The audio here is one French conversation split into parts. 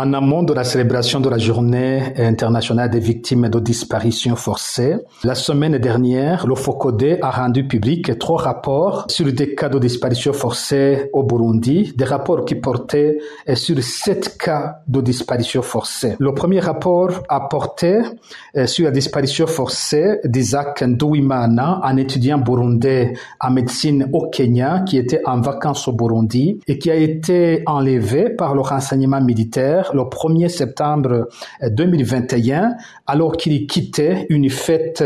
En amont de la célébration de la Journée internationale des victimes de disparitions forcées, la semaine dernière, le FOCODE a rendu public 3 rapports sur des cas de disparitions forcées au Burundi, des rapports qui portaient sur 7 cas de disparitions forcées. Le premier rapport a porté sur la disparition forcée d'Isaac Nduwimana, un étudiant burundais en médecine au Kenya qui était en vacances au Burundi et qui a été enlevé par le renseignement militaire le 1er septembre 2021 alors qu'il quittait une fête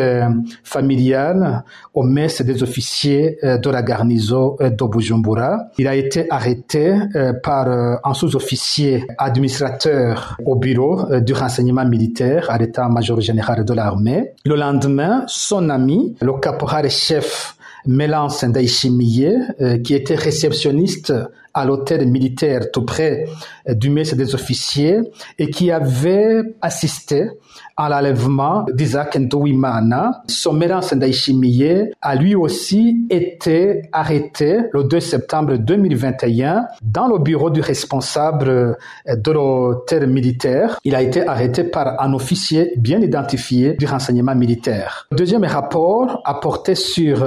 familiale au mess des officiers de la garnison de Bujumbura. Il a été arrêté par un sous-officier administrateur au bureau du renseignement militaire à l'état-major général de l'armée. Le lendemain, son ami, le caporal-chef Mélance Ndayishimiye, qui était réceptionniste à l'hôtel militaire tout près du mess des officiers et qui avait assisté à l'enlèvement d'Isaac Nduwimana. Son Mélance Ndayishimiye a lui aussi été arrêté le 2 septembre 2021 dans le bureau du responsable de l'hôtel militaire. Il a été arrêté par un officier bien identifié du renseignement militaire. Le deuxième rapport a porté sur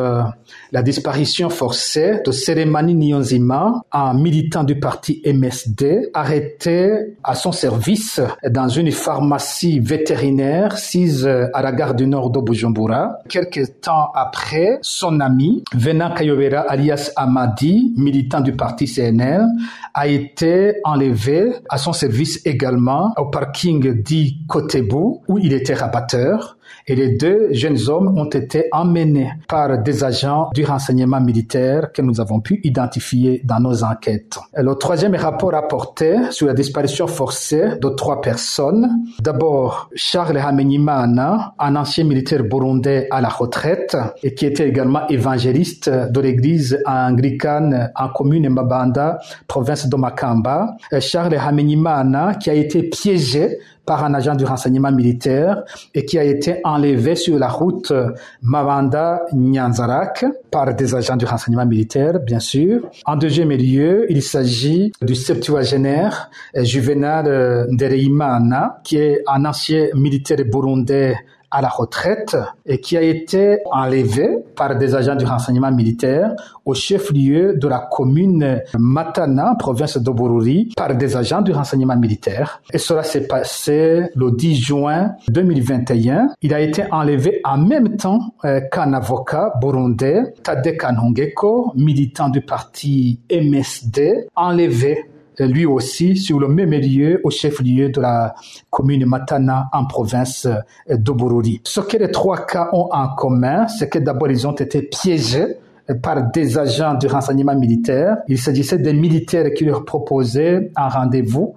la disparition forcée de Selemani Niyonzima, un militant du parti MSD, arrêté à son service dans une pharmacie vétérinaire sise à la gare du nord de Bujumbura. Quelques temps après, son ami, Venant Kayobera alias Amadi, militant du parti CNL, a été enlevé à son service également au parking dit Kotebu, où il était rabatteur. Et les 2 jeunes hommes ont été emmenés par des agents du renseignement militaire que nous avons pu identifier dans nos enquêtes. Le troisième rapport a porté sur la disparition forcée de 3 personnes. D'abord, Charles Hamenyimana, un ancien militaire burundais à la retraite et qui était également évangéliste de l'église anglicane en commune Mabanda, province de Makamba. Charles Hamenyimana qui a été piégé par un agent du renseignement militaire et qui a été enlevé sur la route Mabanda-Nyanzarak par des agents du renseignement militaire, bien sûr. En deuxième lieu, il s'agit du septuagénaire Juvenal Ndereyimana, qui est un ancien militaire burundais à la retraite et qui a été enlevé par des agents du renseignement militaire au chef-lieu de la commune Matana, province de Bururi, par des agents du renseignement militaire. Et cela s'est passé le 10 juin 2021. Il a été enlevé en même temps qu'un avocat burundais, Tade Kanongeko, militant du parti MSD, enlevé lui aussi sur le même lieu au chef-lieu de la commune Matana en province de Bururi. Ce que les 3 cas ont en commun, c'est que d'abord ils ont été piégés par des agents du renseignement militaire. Il s'agissait des militaires qui leur proposaient un rendez-vous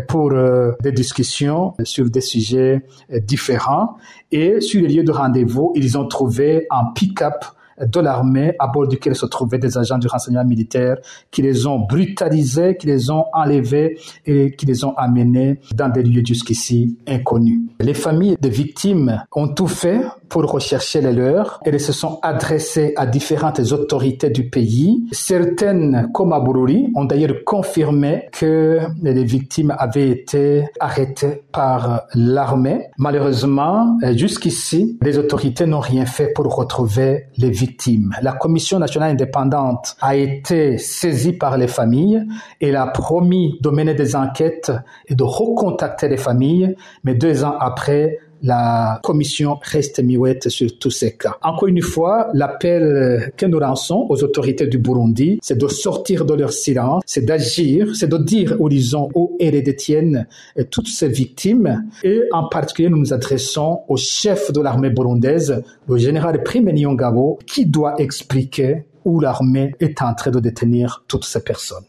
pour des discussions sur des sujets différents. Et sur le lieu de rendez-vous, ils ont trouvé un pick-up de l'armée à bord duquel se trouvaient des agents du renseignement militaire qui les ont brutalisés, qui les ont enlevés et qui les ont amenés dans des lieux jusqu'ici inconnus. Les familles des victimes ont tout fait pour rechercher les leurs. Elles se sont adressées à différentes autorités du pays. Certaines, comme à Bururi, ont d'ailleurs confirmé que les victimes avaient été arrêtées par l'armée. Malheureusement, jusqu'ici, les autorités n'ont rien fait pour retrouver les victimes. La Commission nationale indépendante a été saisie par les familles et a promis de mener des enquêtes et de recontacter les familles, mais 2 ans après, la commission reste muette sur tous ces cas. Encore une fois, l'appel que nous lançons aux autorités du Burundi, c'est de sortir de leur silence, c'est d'agir, c'est de dire où ils ont, où elles détiennent toutes ces victimes. Et en particulier, nous nous adressons au chef de l'armée burundaise, le général Prime Niyongabo, qui doit expliquer où l'armée est en train de détenir toutes ces personnes.